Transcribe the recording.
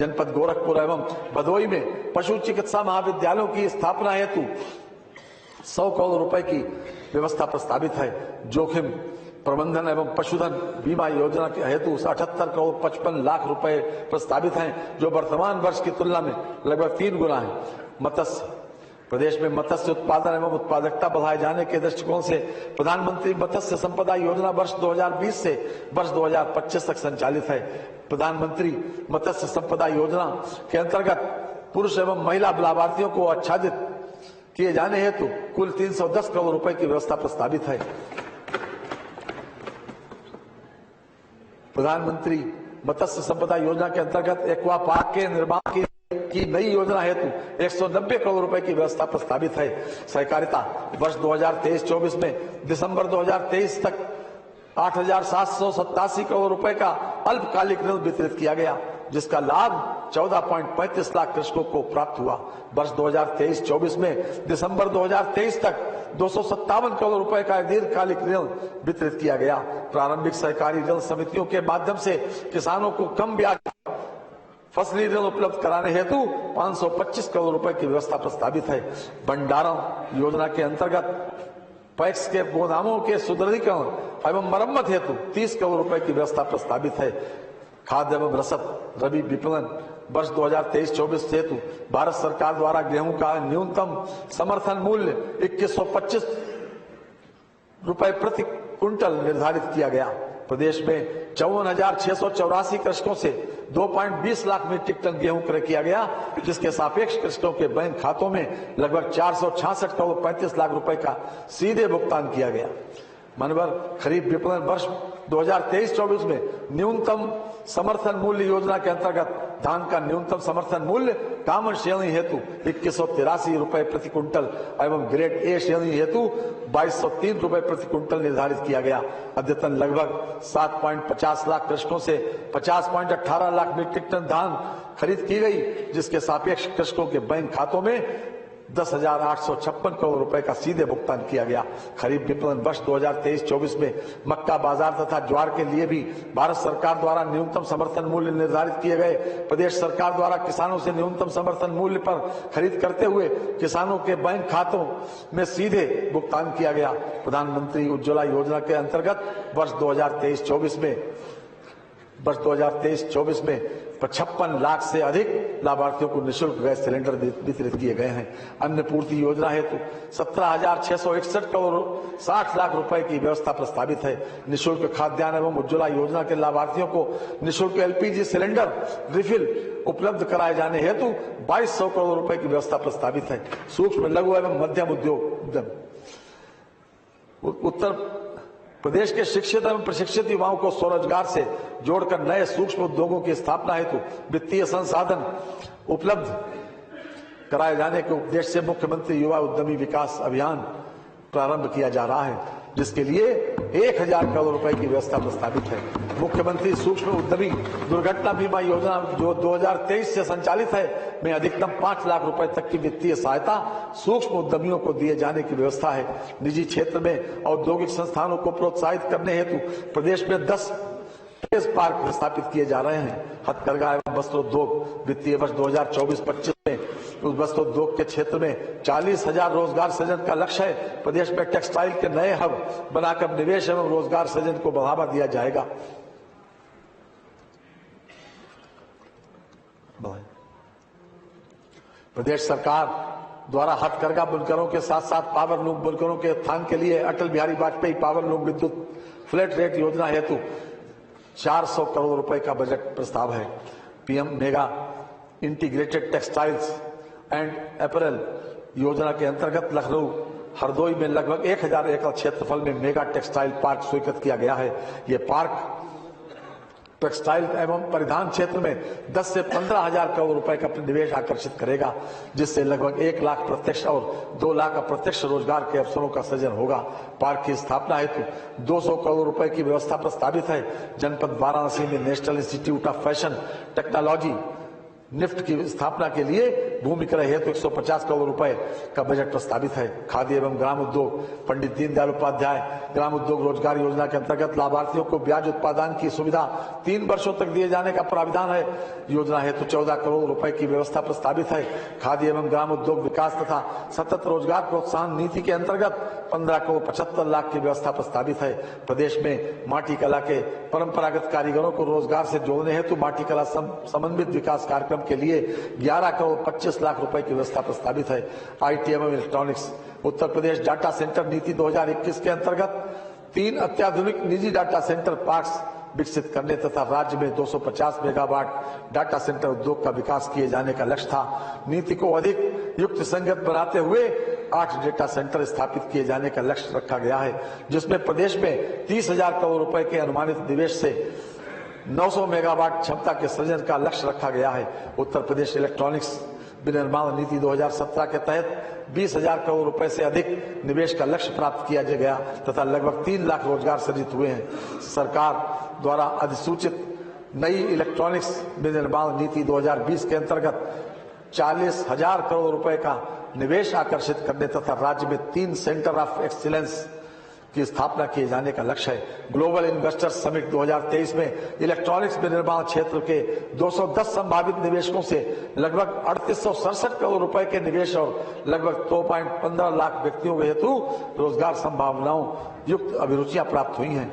जनपद गोरखपुर एवं भदोई में पशु चिकित्सा महाविद्यालयों की स्थापना हेतु 100 करोड़ रुपए की व्यवस्था प्रस्तावित है। जोखिम प्रबंधन एवं पशुधन बीमा योजना के हेतु 78 करोड़ 55 लाख रुपए प्रस्तावित हैं, जो वर्तमान वर्ष की तुलना में लगभग 3 गुना है। मत्स्य प्रदेश में मत्स्य उत्पादन एवं उत्पादकता बढ़ाए जाने के दृष्टिकोण से प्रधानमंत्री मत्स्य संपदा योजना वर्ष 2020 से वर्ष 2025 तक संचालित है। प्रधानमंत्री मत्स्य संपदा योजना के अंतर्गत पुरुष एवं महिला लाभार्थियों को आच्छादित किए जाने हेतु कुल 310 करोड़ रुपए की व्यवस्था प्रस्तावित है। प्रधानमंत्री मत्स्य संपदा योजना के अंतर्गत एक्वा पार्क के निर्माण की नई योजना हेतु 190 करोड़ रुपए की व्यवस्था प्रस्तावित है। सहकारिता वर्ष 2023-24 में दिसंबर 2023 तक 8,787 करोड़ रुपए का अल्पकालिक ऋण वितरित किया गया, जिसका लाभ 14.35 लाख कृषकों को प्राप्त हुआ। वर्ष 2023-24 में दिसंबर 2023 तक 257 करोड़ रुपए का दीर्घकालिक ऋण वितरित किया गया। प्रारंभिक सहकारी ऋण समितियों के माध्यम से किसानों को कम ब्याज फसली ऋण उपलब्ध कराने हेतु 525 करोड़ रुपए की व्यवस्था प्रस्तावित है। भंडारण योजना के अंतर्गत पैक्स के गोदामों के सुदृढ़ीकरण एवं मरम्मत हेतु 30 करोड़ रुपए की व्यवस्था प्रस्तावित है। खाद्य एवं रसद रबी विपणन वर्ष 2023-24 हेतु भारत सरकार द्वारा गेहूं का न्यूनतम समर्थन मूल्य 2125 रुपए प्रति क्विंटल निर्धारित किया गया। प्रदेश में 54,684 कृषकों से 2.20 लाख मीट्रिक टन गेहूं क्रय किया गया, जिसके सापेक्ष कृषकों के बैंक खातों में लगभग 466 करोड़ 35 लाख रुपए का सीधे भुगतान किया गया। मनवर खरीफ विपणन वर्ष 2023-24 में न्यूनतम समर्थन मूल्य योजना के अंतर्गत धान का न्यूनतम समर्थन मूल्य कामन श्रेणी हेतु 2183 रुपए प्रति क्विंटल एवं ग्रेड ए श्रेणी हेतु 2203 रुपए प्रति क्विंटल निर्धारित किया गया। अद्यतन लगभग 7.50 लाख कृषकों से 50.18 लाख मीट्रिक टन धान खरीद की गई, जिसके सापेक्ष कृषकों के बैंक खातों में 10,856 करोड़ रुपए का सीधे भुगतान किया गया। खरीफ विपणन वर्ष 2023-24 में मक्का बाजार तथा ज्वार के लिए भी भारत सरकार द्वारा न्यूनतम समर्थन मूल्य निर्धारित किए गए। प्रदेश सरकार द्वारा किसानों से न्यूनतम समर्थन मूल्य पर खरीद करते हुए किसानों के बैंक खातों में सीधे भुगतान किया गया। प्रधानमंत्री उज्ज्वला योजना के अंतर्गत वर्ष 2023-24 में 55 लाख से अधिक लाभार्थियों को निःशुल्क गैस सिलेंडर वितरित किए गए हैं। अन्न पूर्ति योजना हेतु 17,661 करोड़ 60 लाख रुपए की व्यवस्था प्रस्तावित है। निःशुल्क खाद्यान्न एवं उज्ज्वला योजना के लाभार्थियों को निःशुल्क एलपीजी सिलेंडर रिफिल उपलब्ध कराए जाने हेतु 2200 करोड़ रुपए की व्यवस्था प्रस्तावित है। सूक्ष्म लघु एवं मध्यम उद्योग उत्तर प्रदेश के शिक्षित एवं प्रशिक्षित युवाओं को स्वरोजगार से जोड़कर नए सूक्ष्म उद्योगों की स्थापना हेतु वित्तीय संसाधन उपलब्ध कराए जाने के उद्देश्य से मुख्यमंत्री युवा उद्यमी विकास अभियान प्रारंभ किया जा रहा है, जिसके लिए 1,000 करोड़ रुपए की व्यवस्था प्रस्तावित है। मुख्यमंत्री सूक्ष्म उद्यमी दुर्घटना बीमा योजना जो 2023 से संचालित है, में अधिकतम 5 लाख रुपए तक की वित्तीय सहायता सूक्ष्म उद्यमियों को दिए जाने की व्यवस्था है। निजी क्षेत्र में औद्योगिक संस्थानों को प्रोत्साहित करने हेतु प्रदेश में 10 टेक्स पार्क स्थापित किए जा रहे हैं। हथकरघा एवं वस्त्रोद्योग वित्तीय वर्ष 2024-25 में उस वस्त्रोद्योग के क्षेत्र में 40,000 रोजगार सृजन का लक्ष्य है। प्रदेश में टेक्सटाइल के नए हब बनाकर निवेश एवं रोजगार सृजन को बढ़ावा दिया जाएगा। प्रदेश सरकार द्वारा हथकरघा बुनकरों के साथ साथ पावर लूम बुनकरों के उत्थान के लिए अटल बिहारी वाजपेयी पावर लूम विद्युत फ्लैट रेट योजना हेतु 400 करोड़ रुपए का बजट प्रस्ताव है। PM mega integrated textiles and apparel योजना के अंतर्गत लखनऊ हरदोई में लगभग 1,000 एकड़ क्षेत्रफल में मेगा टेक्सटाइल पार्क स्वीकृत किया गया है। ये पार्क टेक्सटाइल एवं परिधान क्षेत्र में 10 से 15,000 करोड़ रुपए का निवेश आकर्षित करेगा, जिससे लगभग 1 लाख प्रत्यक्ष और 2 लाख अप्रत्यक्ष रोजगार के अवसरों का सृजन होगा। पार्क की स्थापना हेतु 200 करोड़ रुपए की व्यवस्था प्रस्तावित है। जनपद वाराणसी में national institute of fashion technology NIFT की स्थापना के लिए भूमि क्रय हेतु 150 करोड़ रुपए का बजट प्रस्तावित है। खादी एवं ग्राम उद्योग पंडित दीनदयाल उपाध्याय ग्राम उद्योग रोजगार योजना के अंतर्गत लाभार्थियों को ब्याज उत्पादन की सुविधा 3 वर्षों तक दिए जाने का प्राविधान है। योजना हेतु 14 करोड़ रुपए की व्यवस्था प्रस्तावित है। खादी एवं ग्राम उद्योग विकास तथा सतत रोजगार प्रोत्साहन नीति के अंतर्गत 15 करोड़ 75 लाख की व्यवस्था प्रस्तावित है। प्रदेश में माटी कला के परंपरागत कारीगरों को रोजगार से जोड़ने हेतु माटी कला समन्वित विकास कार्यक्रम के लिए 11 करोड़ 25 लाख रुपए की व्यवस्था प्रस्तावित है। आईटी एवं electronics Uttar Pradesh data centre नीति 2021 के अंतर्गत 3 अत्याधुनिक निजी डाटा सेंटर पार्क्स विकसित करने तथा राज्य में 250 मेगावाट डाटा सेंटर उद्योग का विकास किए जाने का लक्ष्य था। नीति को अधिक युक्त संगत बनाते हुए 8 डेटा सेंटर स्थापित किए जाने का लक्ष्य रखा गया है, जिसमें प्रदेश में 30,000 करोड़ रुपए के अनुमानित निवेश से 900 मेगावाट क्षमता के सृजन का लक्ष्य रखा गया है। उत्तर प्रदेश इलेक्ट्रॉनिक्स विनिर्माण नीति 2017 के तहत 20,000 करोड़ रुपए से अधिक निवेश का लक्ष्य प्राप्त किया गया तथा लगभग 3 लाख रोजगार सृजित हुए हैं। सरकार द्वारा अधिसूचित नई इलेक्ट्रॉनिक्स विनिर्माण नीति 2020 के अंतर्गत 40,000 करोड़ रुपए का निवेश आकर्षित करने तथा राज्य में 3 सेंटर ऑफ एक्सीलेंस की स्थापना किए जाने का लक्ष्य है। ग्लोबल इन्वेस्टर्स समिट 2023 में इलेक्ट्रॉनिक्स विनिर्माण क्षेत्र के 210 संभावित निवेशकों से लगभग 3867 करोड़ रुपए के निवेश और लगभग 2.15 लाख व्यक्तियों के हेतु रोजगार संभावनाओं युक्त अभिरुचियां प्राप्त हुई हैं।